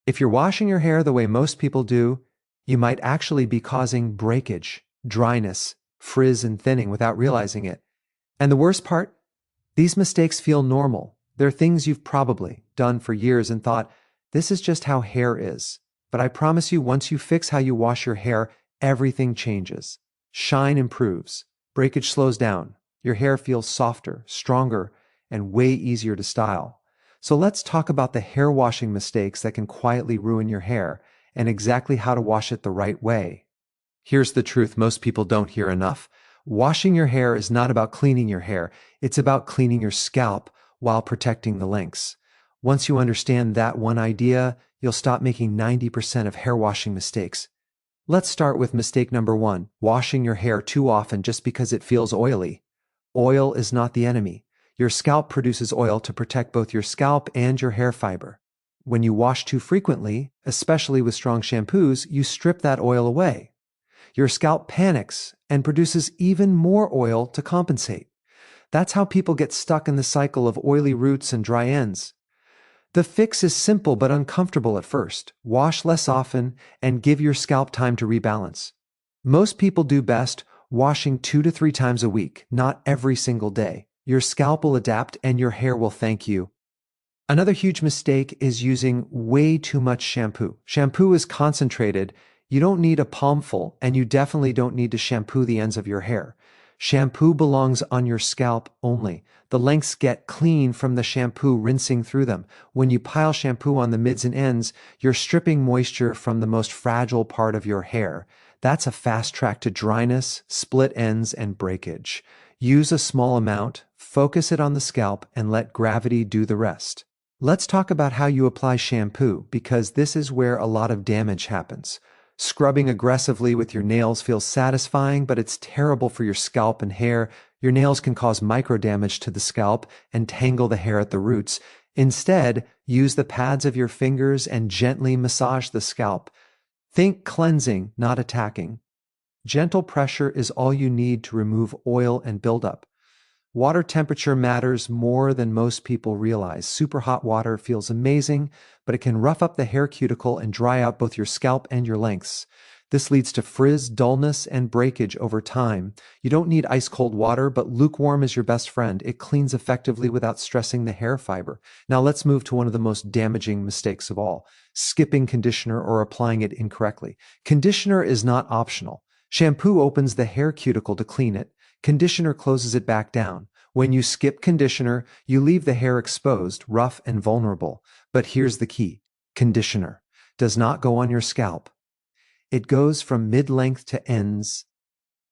If you're washing your hair the way most people do, you might actually be causing breakage, dryness, frizz, and thinning without realizing it. And the worst part? These mistakes feel normal. They're things you've probably done for years and thought, this is just how hair is. But I promise you, once you fix how you wash your hair, everything changes. Shine improves. Breakage slows down. Your hair feels softer, stronger, and way easier to style. So let's talk about the hair washing mistakes that can quietly ruin your hair and exactly how to wash it the right way. Here's the truth most people don't hear enough. Washing your hair is not about cleaning your hair. It's about cleaning your scalp while protecting the lengths. Once you understand that one idea, you'll stop making 90% of hair washing mistakes. Let's start with mistake number 1, washing your hair too often just because it feels oily. Oil is not the enemy. Your scalp produces oil to protect both your scalp and your hair fiber. When you wash too frequently, especially with strong shampoos, you strip that oil away. Your scalp panics and produces even more oil to compensate. That's how people get stuck in the cycle of oily roots and dry ends. The fix is simple but uncomfortable at first. Wash less often and give your scalp time to rebalance. Most people do best washing 2 to 3 times a week, not every single day. Your scalp will adapt and your hair will thank you. Another huge mistake is using way too much shampoo. Shampoo is concentrated. You don't need a palmful, and you definitely don't need to shampoo the ends of your hair. Shampoo belongs on your scalp only. The lengths get clean from the shampoo rinsing through them. When you pile shampoo on the mids and ends, you're stripping moisture from the most fragile part of your hair. That's a fast track to dryness, split ends, and breakage. Use a small amount, focus it on the scalp, and let gravity do the rest. Let's talk about how you apply shampoo, because this is where a lot of damage happens. Scrubbing aggressively with your nails feels satisfying, but it's terrible for your scalp and hair. Your nails can cause micro damage to the scalp and tangle the hair at the roots. Instead, use the pads of your fingers and gently massage the scalp. Think cleansing, not attacking. Gentle pressure is all you need to remove oil and buildup. Water temperature matters more than most people realize. Super hot water feels amazing, but it can rough up the hair cuticle and dry out both your scalp and your lengths. This leads to frizz, dullness, and breakage over time. You don't need ice cold water, but lukewarm is your best friend. It cleans effectively without stressing the hair fiber. Now let's move to one of the most damaging mistakes of all, skipping conditioner or applying it incorrectly. Conditioner is not optional. Shampoo opens the hair cuticle to clean it. Conditioner closes it back down. When you skip conditioner, you leave the hair exposed, rough, and vulnerable. But here's the key. Conditioner does not go on your scalp. It goes from mid-length to ends.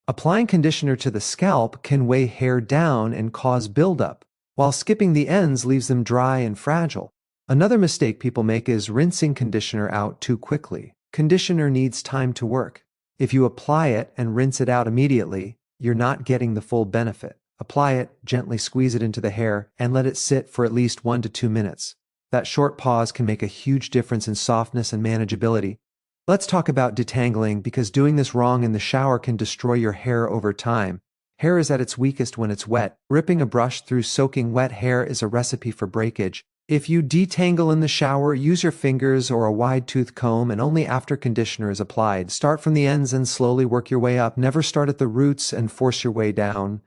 Applying conditioner to the scalp can weigh hair down and cause buildup, while skipping the ends leaves them dry and fragile. Another mistake people make is rinsing conditioner out too quickly. Conditioner needs time to work. If you apply it and rinse it out immediately, you're not getting the full benefit. Apply it, gently squeeze it into the hair, and let it sit for at least 1 to 2 minutes. That short pause can make a huge difference in softness and manageability. Let's talk about detangling, because doing this wrong in the shower can destroy your hair over time. Hair is at its weakest when it's wet. Ripping a brush through soaking wet hair is a recipe for breakage. If you detangle in the shower, use your fingers or a wide-tooth comb, and only after conditioner is applied. Start from the ends and slowly work your way up. Never start at the roots and force your way down.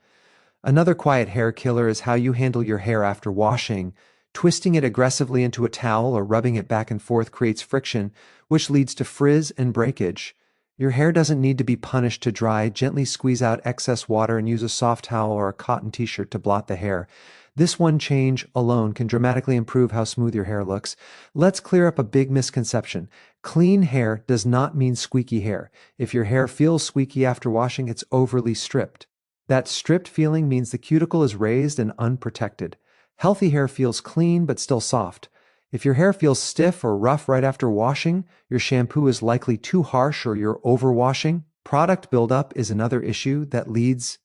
Another quiet hair killer is how you handle your hair after washing. Twisting it aggressively into a towel or rubbing it back and forth creates friction, which leads to frizz and breakage. Your hair doesn't need to be punished to dry. Gently squeeze out excess water and use a soft towel or a cotton t-shirt to blot the hair. This one change alone can dramatically improve how smooth your hair looks. Let's clear up a big misconception. Clean hair does not mean squeaky hair. If your hair feels squeaky after washing, it's overly stripped. That stripped feeling means the cuticle is raised and unprotected. Healthy hair feels clean but still soft. If your hair feels stiff or rough right after washing, your shampoo is likely too harsh or you're overwashing. Product buildup is another issue that leads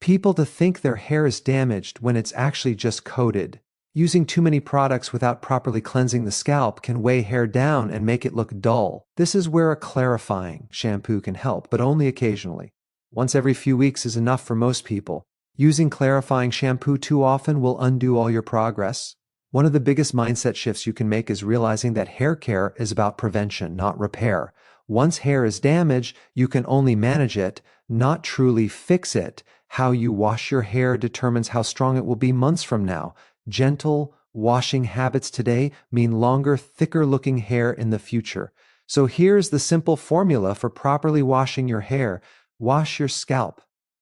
people to think their hair is damaged when it's actually just coated. Using too many products without properly cleansing the scalp can weigh hair down and make it look dull. This is where a clarifying shampoo can help, but only occasionally. Once every few weeks is enough for most people. Using clarifying shampoo too often will undo all your progress. One of the biggest mindset shifts you can make is realizing that hair care is about prevention, not repair. Once hair is damaged, you can only manage it, not truly fix it. How you wash your hair determines how strong it will be months from now. Gentle washing habits today mean longer, thicker looking hair in the future. So here's the simple formula for properly washing your hair. Wash your scalp,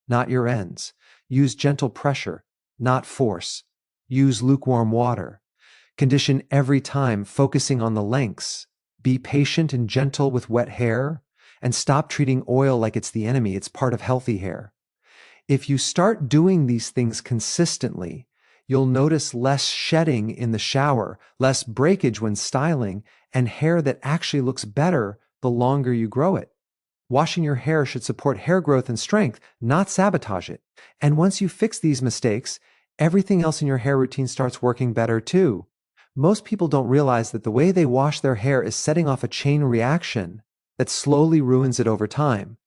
not your ends. Use gentle pressure, not force. Use lukewarm water. Condition every time, focusing on the lengths. Be patient and gentle with wet hair, and stop treating oil like it's the enemy. It's part of healthy hair. If you start doing these things consistently, you'll notice less shedding in the shower, less breakage when styling, and hair that actually looks better the longer you grow it. Washing your hair should support hair growth and strength, not sabotage it. And once you fix these mistakes, everything else in your hair routine starts working better too. Most people don't realize that the way they wash their hair is setting off a chain reaction that slowly ruins it over time.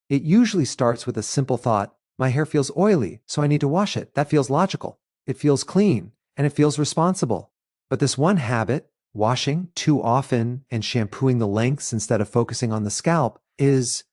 It usually starts with a simple thought: my hair feels oily, so I need to wash it. That feels logical. It feels clean, and it feels responsible. But this one habit, washing too often and shampooing the lengths instead of focusing on the scalp, is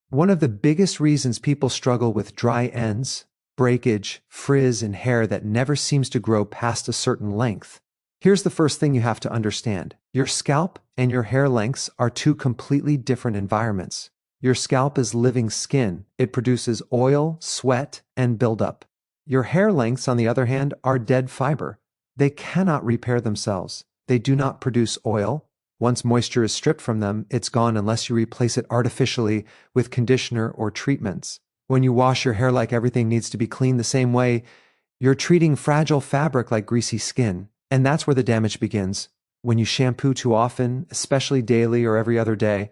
one of the biggest reasons people struggle with dry ends, breakage, frizz, and hair that never seems to grow past a certain length. Here's the first thing you have to understand. Your scalp and your hair lengths are two completely different environments. Your scalp is living skin. It produces oil, sweat, and buildup. Your hair lengths, on the other hand, are dead fiber. They cannot repair themselves. They do not produce oil. Once moisture is stripped from them, it's gone unless you replace it artificially with conditioner or treatments. When you wash your hair like everything needs to be cleaned the same way, you're treating fragile fabric like greasy skin. And that's where the damage begins. When you shampoo too often, especially daily or every other day,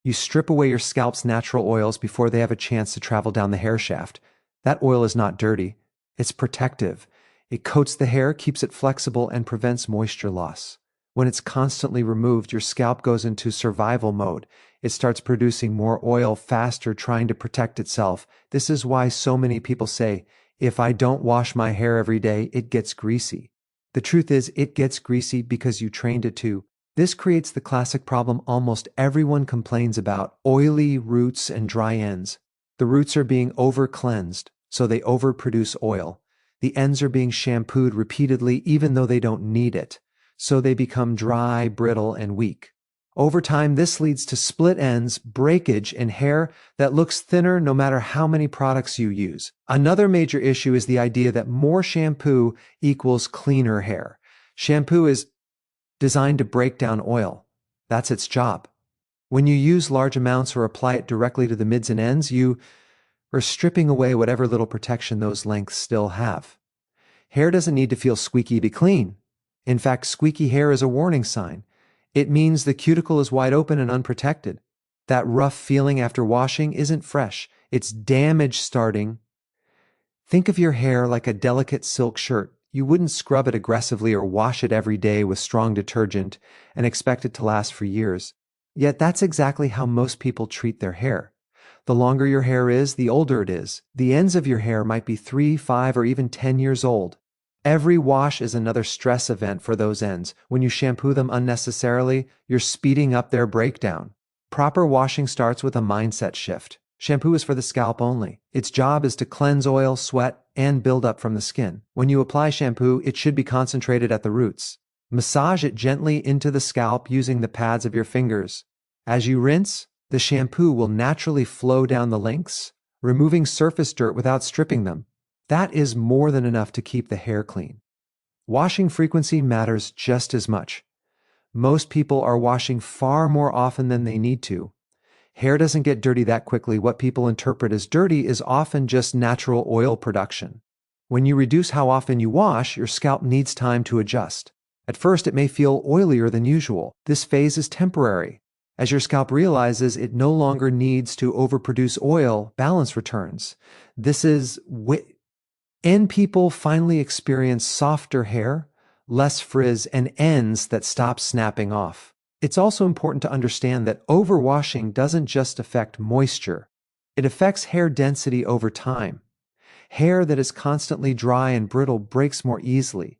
you strip away your scalp's natural oils before they have a chance to travel down the hair shaft. That oil is not dirty. It's protective. It coats the hair, keeps it flexible, and prevents moisture loss. When it's constantly removed, your scalp goes into survival mode. It starts producing more oil faster, trying to protect itself. This is why so many people say, if I don't wash my hair every day, it gets greasy. The truth is, it gets greasy because you trained it to. This creates the classic problem almost everyone complains about: oily roots and dry ends. The roots are being over-cleansed, so they overproduce oil. The ends are being shampooed repeatedly even though they don't need it, so they become dry, brittle, and weak. Over time, this leads to split ends, breakage, and hair that looks thinner no matter how many products you use. Another major issue is the idea that more shampoo equals cleaner hair. Shampoo is designed to break down oil. That's its job. When you use large amounts or apply it directly to the mids and ends, you are stripping away whatever little protection those lengths still have. Hair doesn't need to feel squeaky to be clean. In fact, squeaky hair is a warning sign. It means the cuticle is wide open and unprotected. That rough feeling after washing isn't fresh. It's damage starting. Think of your hair like a delicate silk shirt. You wouldn't scrub it aggressively or wash it every day with strong detergent and expect it to last for years. Yet that's exactly how most people treat their hair. The longer your hair is, the older it is. The ends of your hair might be 3, 5, or even 10 years old. Every wash is another stress event for those ends. When you shampoo them unnecessarily, you're speeding up their breakdown. Proper washing starts with a mindset shift. Shampoo is for the scalp only. Its job is to cleanse oil, sweat, and buildup from the skin. When you apply shampoo, it should be concentrated at the roots. Massage it gently into the scalp using the pads of your fingers. As you rinse, the shampoo will naturally flow down the lengths, removing surface dirt without stripping them. That is more than enough to keep the hair clean. Washing frequency matters just as much. Most people are washing far more often than they need to. Hair doesn't get dirty that quickly. What people interpret as dirty is often just natural oil production. When you reduce how often you wash, your scalp needs time to adjust. At first, it may feel oilier than usual. This phase is temporary. As your scalp realizes it no longer needs to overproduce oil, balance returns. And people finally experience softer hair, less frizz, and ends that stop snapping off. It's also important to understand that overwashing doesn't just affect moisture. It affects hair density over time. Hair that is constantly dry and brittle breaks more easily.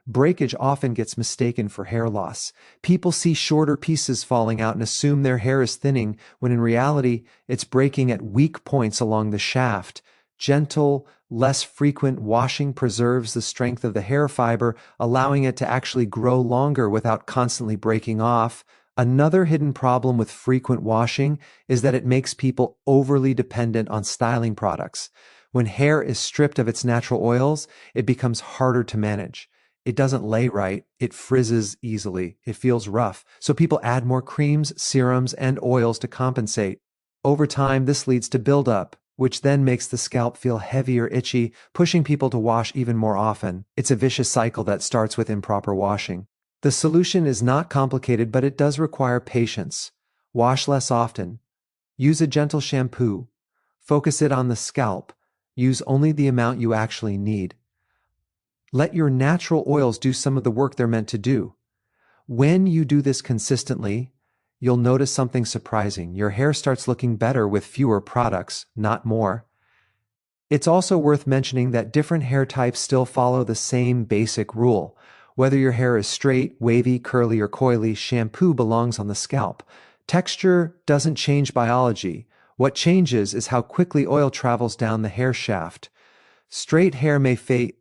Breakage often gets mistaken for hair loss. People see shorter pieces falling out and assume their hair is thinning, when in reality, it's breaking at weak points along the shaft. Gentle, less frequent washing preserves the strength of the hair fiber, allowing it to actually grow longer without constantly breaking off. Another hidden problem with frequent washing is that it makes people overly dependent on styling products. When hair is stripped of its natural oils, it becomes harder to manage. It doesn't lay right, it frizzes easily, it feels rough, so people add more creams, serums, and oils to compensate. Over time, this leads to buildup, which then makes the scalp feel heavy or itchy, pushing people to wash even more often. It's a vicious cycle that starts with improper washing. The solution is not complicated, but it does require patience. Wash less often. Use a gentle shampoo. Focus it on the scalp. Use only the amount you actually need. Let your natural oils do some of the work they're meant to do. When you do this consistently, you'll notice something surprising. Your hair starts looking better with fewer products, not more. It's also worth mentioning that different hair types still follow the same basic rule. Whether your hair is straight, wavy, curly, or coily, shampoo belongs on the scalp. Texture doesn't change biology. What changes is how quickly oil travels down the hair shaft. Straight hair may fade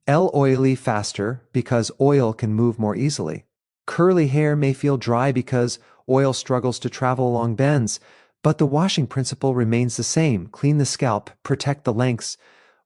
oily faster because oil can move more easily. Curly hair may feel dry because oil struggles to travel along bends, but the washing principle remains the same. Clean the scalp, protect the lengths.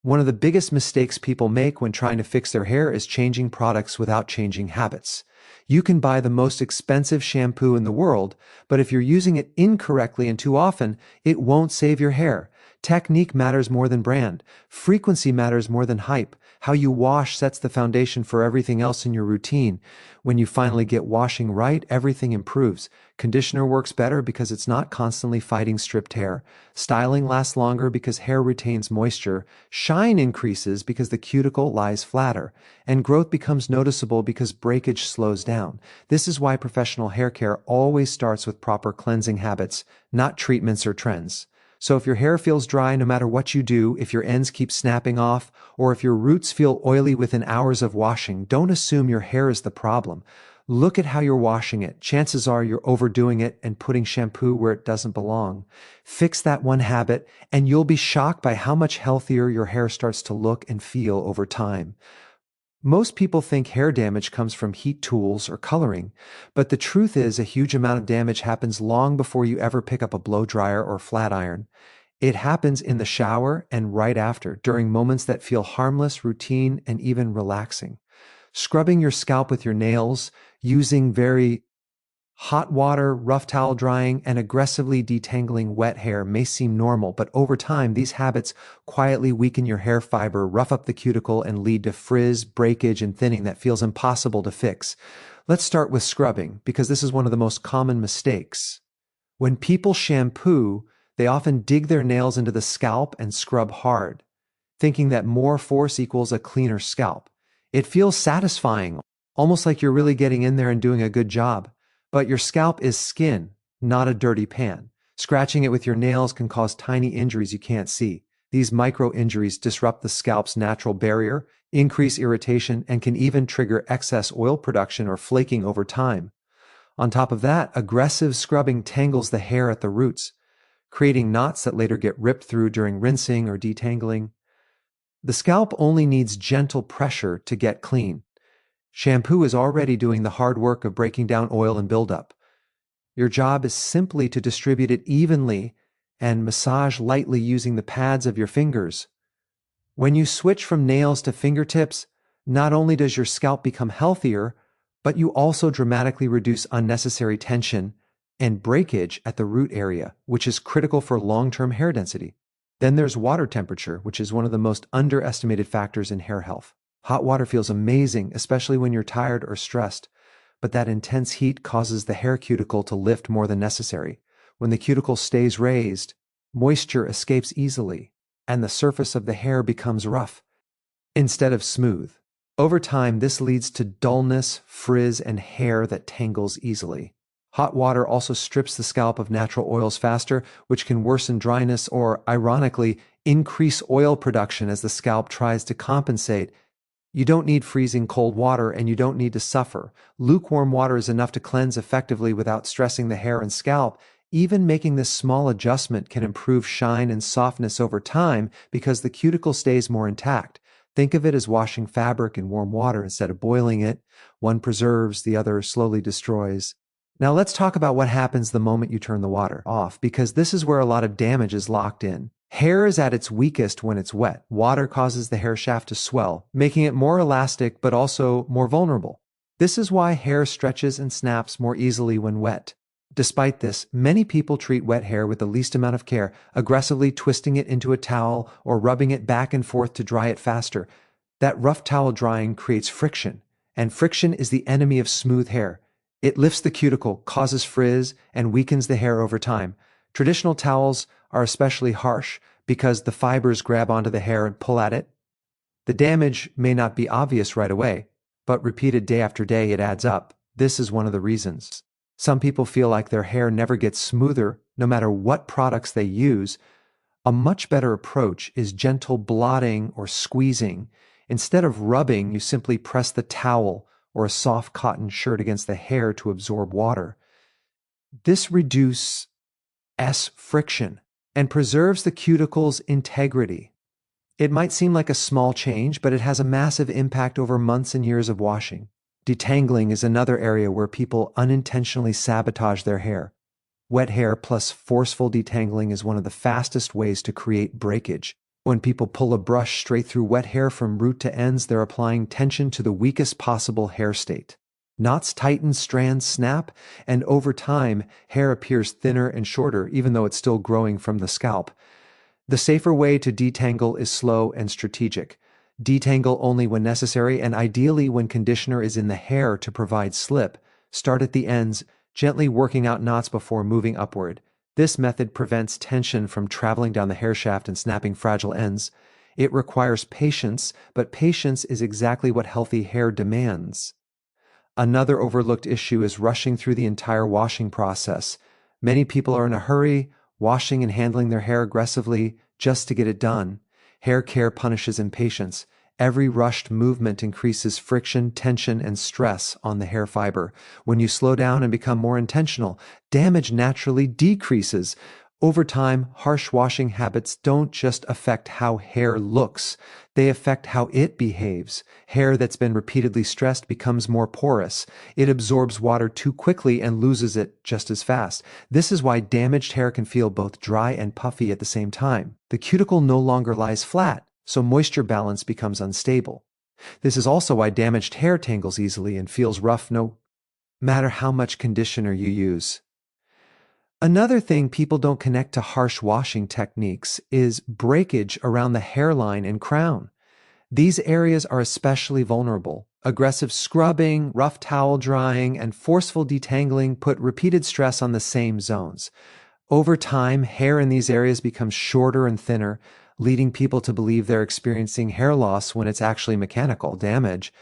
One of the biggest mistakes people make when trying to fix their hair is changing products without changing habits. You can buy the most expensive shampoo in the world, but if you're using it incorrectly and too often, it won't save your hair. Technique matters more than brand. Frequency matters more than hype. How you wash sets the foundation for everything else in your routine. When you finally get washing right, everything improves. Conditioner works better because it's not constantly fighting stripped hair. Styling lasts longer because hair retains moisture. Shine increases because the cuticle lies flatter. And growth becomes noticeable because breakage slows down. This is why professional hair care always starts with proper cleansing habits, not treatments or trends. So if your hair feels dry no matter what you do, if your ends keep snapping off, or if your roots feel oily within hours of washing, don't assume your hair is the problem. Look at how you're washing it. Chances are you're overdoing it and putting shampoo where it doesn't belong. Fix that one habit, and you'll be shocked by how much healthier your hair starts to look and feel over time. Most people think hair damage comes from heat tools or coloring, but the truth is a huge amount of damage happens long before you ever pick up a blow dryer or flat iron. It happens in the shower and right after, during moments that feel harmless, routine, and even relaxing. Scrubbing your scalp with your nails, using very hot water, rough towel drying, and aggressively detangling wet hair may seem normal, but over time, these habits quietly weaken your hair fiber, rough up the cuticle, and lead to frizz, breakage, and thinning that feels impossible to fix. Let's start with scrubbing, because this is one of the most common mistakes. When people shampoo, they often dig their nails into the scalp and scrub hard, thinking that more force equals a cleaner scalp. It feels satisfying, almost like you're really getting in there and doing a good job. But your scalp is skin, not a dirty pan. Scratching it with your nails can cause tiny injuries you can't see. These micro injuries disrupt the scalp's natural barrier, increase irritation, and can even trigger excess oil production or flaking over time. On top of that, aggressive scrubbing tangles the hair at the roots, creating knots that later get ripped through during rinsing or detangling. The scalp only needs gentle pressure to get clean. Shampoo is already doing the hard work of breaking down oil and buildup. Your job is simply to distribute it evenly and massage lightly using the pads of your fingers. When you switch from nails to fingertips, not only does your scalp become healthier, but you also dramatically reduce unnecessary tension and breakage at the root area, which is critical for long-term hair density. Then there's water temperature, which is one of the most underestimated factors in hair health. Hot water feels amazing, especially when you're tired or stressed, but that intense heat causes the hair cuticle to lift more than necessary. When the cuticle stays raised, moisture escapes easily, and the surface of the hair becomes rough instead of smooth. Over time, this leads to dullness, frizz, and hair that tangles easily. Hot water also strips the scalp of natural oils faster, which can worsen dryness or, ironically, increase oil production as the scalp tries to compensate. You don't need freezing cold water and you don't need to suffer. Lukewarm water is enough to cleanse effectively without stressing the hair and scalp. Even making this small adjustment can improve shine and softness over time because the cuticle stays more intact. Think of it as washing fabric in warm water instead of boiling it. One preserves, the other slowly destroys. Now let's talk about what happens the moment you turn the water off, because this is where a lot of damage is locked in. Hair is at its weakest when it's wet. Water causes the hair shaft to swell, making it more elastic but also more vulnerable. This is why hair stretches and snaps more easily when wet. Despite this, many people treat wet hair with the least amount of care, aggressively twisting it into a towel or rubbing it back and forth to dry it faster. That rough towel drying creates friction, and friction is the enemy of smooth hair. It lifts the cuticle, causes frizz, and weakens the hair over time. Traditional towels are especially harsh because the fibers grab onto the hair and pull at it. The damage may not be obvious right away, but repeated day after day, it adds up. This is one of the reasons. Some people feel like their hair never gets smoother, no matter what products they use. A much better approach is gentle blotting or squeezing. Instead of rubbing, you simply press the towel or a soft cotton shirt against the hair to absorb water. This reduces friction and preserves the cuticle's integrity. It might seem like a small change, but it has a massive impact over months and years of washing. Detangling is another area where people unintentionally sabotage their hair. Wet hair plus forceful detangling is one of the fastest ways to create breakage. When people pull a brush straight through wet hair from root to ends, they're applying tension to the weakest possible hair state. Knots tighten, strands snap, and over time, hair appears thinner and shorter, even though it's still growing from the scalp. The safer way to detangle is slow and strategic. Detangle only when necessary, and ideally when conditioner is in the hair to provide slip. Start at the ends, gently working out knots before moving upward. This method prevents tension from traveling down the hair shaft and snapping fragile ends. It requires patience, but patience is exactly what healthy hair demands. Another overlooked issue is rushing through the entire washing process. Many people are in a hurry, washing and handling their hair aggressively just to get it done. Hair care punishes impatience. Every rushed movement increases friction, tension, and stress on the hair fiber. When you slow down and become more intentional, damage naturally decreases. Over time, harsh washing habits don't just affect how hair looks, they affect how it behaves. Hair that's been repeatedly stressed becomes more porous. It absorbs water too quickly and loses it just as fast. This is why damaged hair can feel both dry and puffy at the same time. The cuticle no longer lies flat, so moisture balance becomes unstable. This is also why damaged hair tangles easily and feels rough no matter how much conditioner you use. Another thing people don't connect to harsh washing techniques is breakage around the hairline and crown. These areas are especially vulnerable. Aggressive scrubbing, rough towel drying, and forceful detangling put repeated stress on the same zones. Over time, hair in these areas becomes shorter and thinner, leading people to believe they're experiencing hair loss when it's actually mechanical damage.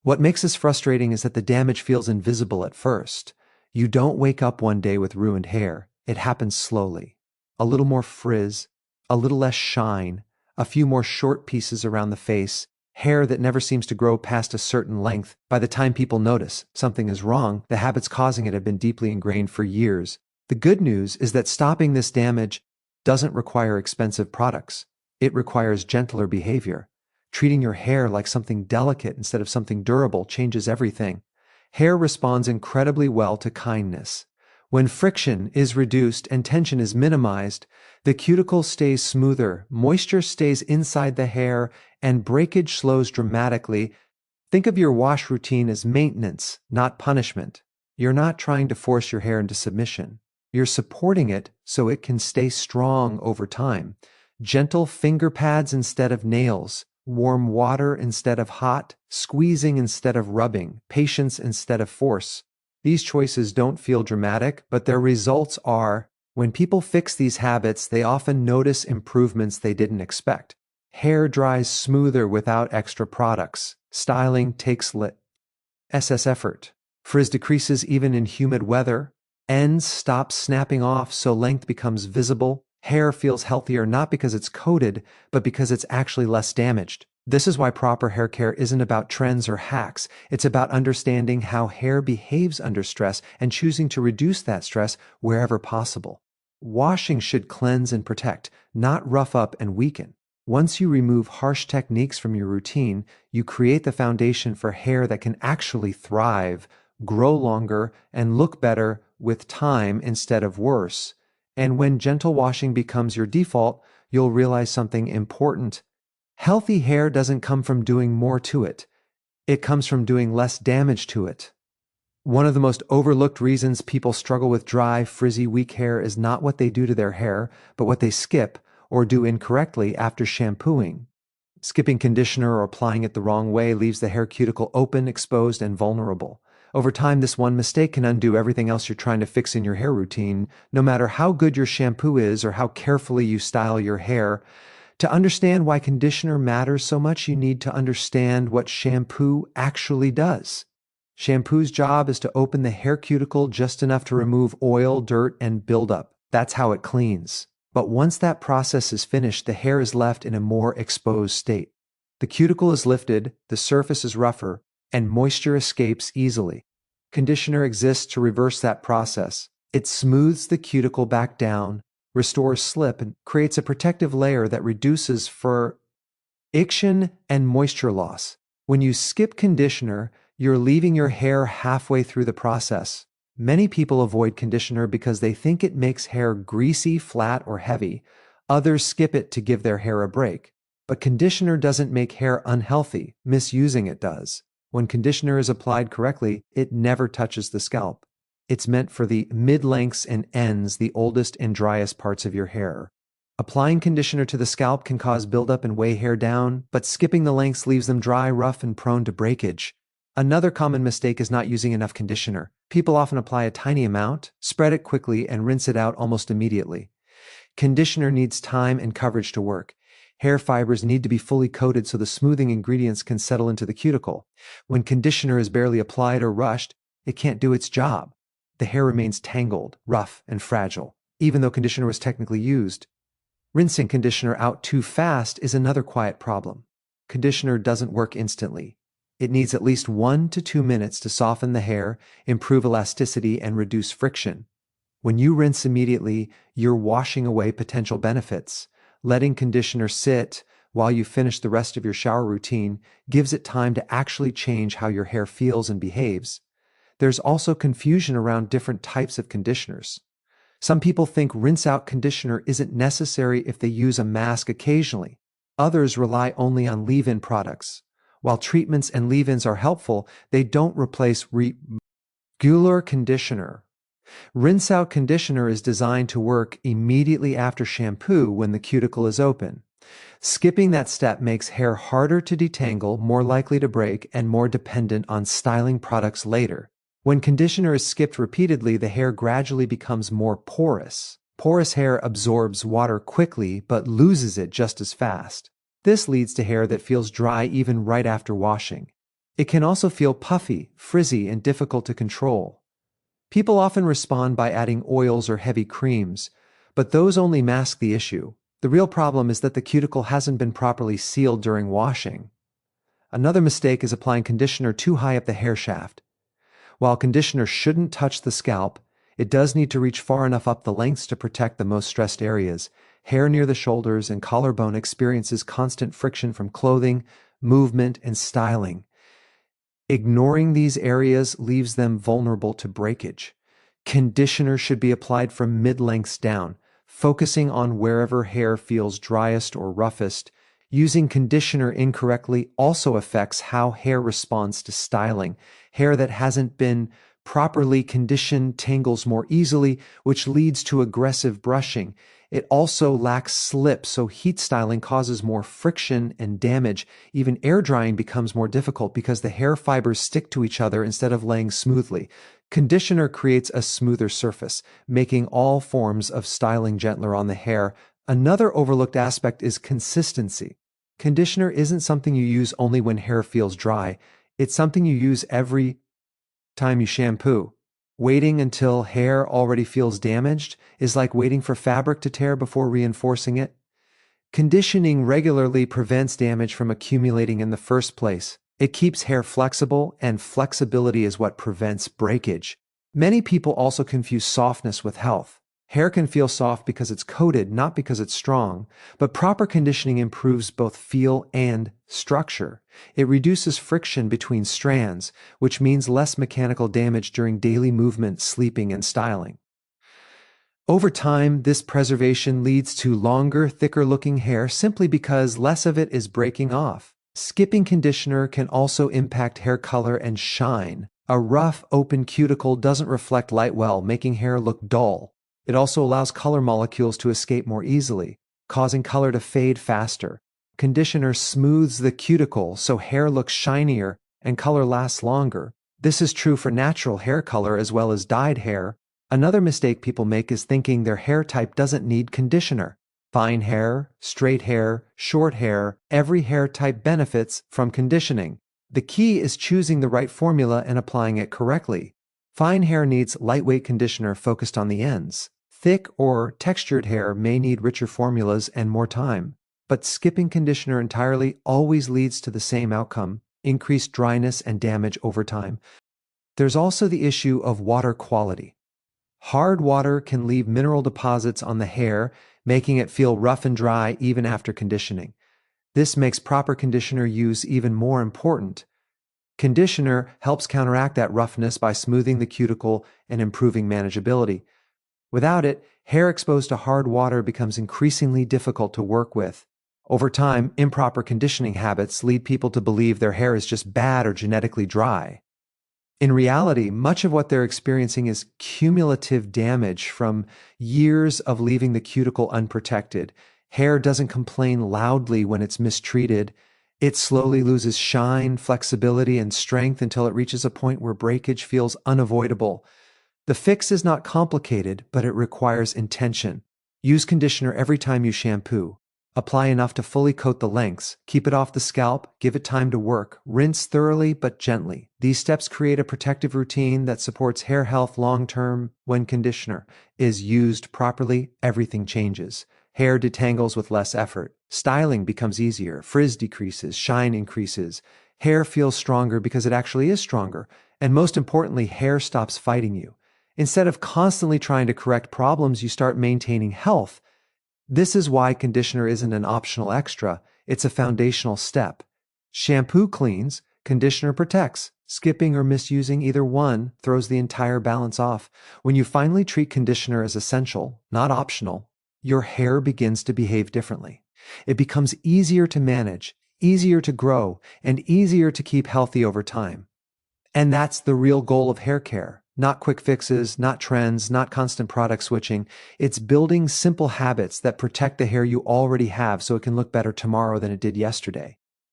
What makes this frustrating is that the damage feels invisible at first. You don't wake up one day with ruined hair. It happens slowly. A little more frizz, a little less shine, a few more short pieces around the face, hair that never seems to grow past a certain length. By the time people notice something is wrong, the habits causing it have been deeply ingrained for years. The good news is that stopping this damage doesn't require expensive products. It requires gentler behavior. Treating your hair like something delicate instead of something durable changes everything. Hair responds incredibly well to kindness. When friction is reduced and tension is minimized, the cuticle stays smoother, moisture stays inside the hair, and breakage slows dramatically. Think of your wash routine as maintenance, not punishment. You're not trying to force your hair into submission. You're supporting it so it can stay strong over time. Gentle finger pads instead of nails. Warm water instead of hot, squeezing instead of rubbing, patience instead of force. These choices don't feel dramatic, but their results are. When people fix these habits, they often notice improvements they didn't expect. Hair dries smoother without extra products. Styling takes less effort. Frizz decreases even in humid weather. Ends stop snapping off so length becomes visible. Hair feels healthier not because it's coated, but because it's actually less damaged. This is why proper hair care isn't about trends or hacks. It's about understanding how hair behaves under stress and choosing to reduce that stress wherever possible. Washing should cleanse and protect, not rough up and weaken. Once you remove harsh techniques from your routine, you create the foundation for hair that can actually thrive, grow longer, and look better with time instead of worse. And when gentle washing becomes your default, you'll realize something important. Healthy hair doesn't come from doing more to it. It comes from doing less damage to it. One of the most overlooked reasons people struggle with dry, frizzy, weak hair is not what they do to their hair, but what they skip or do incorrectly after shampooing. Skipping conditioner or applying it the wrong way leaves the hair cuticle open, exposed, and vulnerable. Over time, this one mistake can undo everything else you're trying to fix in your hair routine, no matter how good your shampoo is or how carefully you style your hair. To understand why conditioner matters so much, you need to understand what shampoo actually does. Shampoo's job is to open the hair cuticle just enough to remove oil, dirt, and buildup. That's how it cleans. But once that process is finished, the hair is left in a more exposed state. The cuticle is lifted, the surface is rougher, and moisture escapes easily. Conditioner exists to reverse that process. It smooths the cuticle back down, restores slip, and creates a protective layer that reduces friction and moisture loss. When you skip conditioner, you're leaving your hair halfway through the process. Many people avoid conditioner because they think it makes hair greasy, flat, or heavy. Others skip it to give their hair a break. But conditioner doesn't make hair unhealthy. Misusing it does. When conditioner is applied correctly, it never touches the scalp. It's meant for the mid-lengths and ends, the oldest and driest parts of your hair. Applying conditioner to the scalp can cause buildup and weigh hair down, but skipping the lengths leaves them dry, rough, and prone to breakage. Another common mistake is not using enough conditioner. People often apply a tiny amount, spread it quickly, and rinse it out almost immediately. Conditioner needs time and coverage to work. Hair fibers need to be fully coated so the smoothing ingredients can settle into the cuticle. When conditioner is barely applied or rushed, it can't do its job. The hair remains tangled, rough, and fragile, even though conditioner was technically used. Rinsing conditioner out too fast is another quiet problem. Conditioner doesn't work instantly. It needs at least 1 to 2 minutes to soften the hair, improve elasticity, and reduce friction. When you rinse immediately, you're washing away potential benefits. Letting conditioner sit while you finish the rest of your shower routine gives it time to actually change how your hair feels and behaves. There's also confusion around different types of conditioners. Some people think rinse-out conditioner isn't necessary if they use a mask occasionally. Others rely only on leave-in products. While treatments and leave-ins are helpful, they don't replace regular conditioner. Rinse-out conditioner is designed to work immediately after shampoo when the cuticle is open. Skipping that step makes hair harder to detangle, more likely to break, and more dependent on styling products later. When conditioner is skipped repeatedly, the hair gradually becomes more porous. Porous hair absorbs water quickly but loses it just as fast. This leads to hair that feels dry even right after washing. It can also feel puffy, frizzy, and difficult to control. People often respond by adding oils or heavy creams, but those only mask the issue. The real problem is that the cuticle hasn't been properly sealed during washing. Another mistake is applying conditioner too high up the hair shaft. While conditioner shouldn't touch the scalp, it does need to reach far enough up the lengths to protect the most stressed areas. Hair near the shoulders and collarbone experiences constant friction from clothing, movement, and styling. Ignoring these areas leaves them vulnerable to breakage. Conditioner should be applied from mid-lengths down, focusing on wherever hair feels driest or roughest. Using conditioner incorrectly also affects how hair responds to styling. Hair that hasn't been properly conditioned tangles more easily, which leads to aggressive brushing. It also lacks slip, so heat styling causes more friction and damage. Even air drying becomes more difficult because the hair fibers stick to each other instead of laying smoothly. Conditioner creates a smoother surface, making all forms of styling gentler on the hair. Another overlooked aspect is consistency. Conditioner isn't something you use only when hair feels dry. It's something you use every time you shampoo. Waiting until hair already feels damaged is like waiting for fabric to tear before reinforcing it. Conditioning regularly prevents damage from accumulating in the first place. It keeps hair flexible, and flexibility is what prevents breakage. Many people also confuse softness with health. Hair can feel soft because it's coated, not because it's strong, but proper conditioning improves both feel and structure. It reduces friction between strands, which means less mechanical damage during daily movement, sleeping, and styling. Over time, this preservation leads to longer, thicker-looking hair simply because less of it is breaking off. Skipping conditioner can also impact hair color and shine. A rough, open cuticle doesn't reflect light well, making hair look dull. It also allows color molecules to escape more easily, causing color to fade faster. Conditioner smooths the cuticle so hair looks shinier and color lasts longer. This is true for natural hair color as well as dyed hair. Another mistake people make is thinking their hair type doesn't need conditioner. Fine hair, straight hair, short hair, every hair type benefits from conditioning. The key is choosing the right formula and applying it correctly. Fine hair needs lightweight conditioner focused on the ends. Thick or textured hair may need richer formulas and more time. But skipping conditioner entirely always leads to the same outcome: increased dryness and damage over time. There's also the issue of water quality. Hard water can leave mineral deposits on the hair, making it feel rough and dry even after conditioning. This makes proper conditioner use even more important. Conditioner helps counteract that roughness by smoothing the cuticle and improving manageability. Without it, hair exposed to hard water becomes increasingly difficult to work with. Over time, improper conditioning habits lead people to believe their hair is just bad or genetically dry. In reality, much of what they're experiencing is cumulative damage from years of leaving the cuticle unprotected. Hair doesn't complain loudly when it's mistreated. It slowly loses shine, flexibility, and strength until it reaches a point where breakage feels unavoidable. The fix is not complicated, but it requires intention. Use conditioner every time you shampoo. Apply enough to fully coat the lengths. Keep it off the scalp. Give it time to work. Rinse thoroughly but gently. These steps create a protective routine that supports hair health long-term. When conditioner is used properly, everything changes. Hair detangles with less effort. Styling becomes easier. Frizz decreases. Shine increases. Hair feels stronger because it actually is stronger. And most importantly, hair stops fighting you. Instead of constantly trying to correct problems, you start maintaining health. This is why conditioner isn't an optional extra, it's a foundational step. Shampoo cleans, conditioner protects. Skipping or misusing either one throws the entire balance off. When you finally treat conditioner as essential, not optional, your hair begins to behave differently. It becomes easier to manage, easier to grow, and easier to keep healthy over time. And that's the real goal of hair care. Not quick fixes, not trends, not constant product switching. It's building simple habits that protect the hair you already have so it can look better tomorrow than it did yesterday.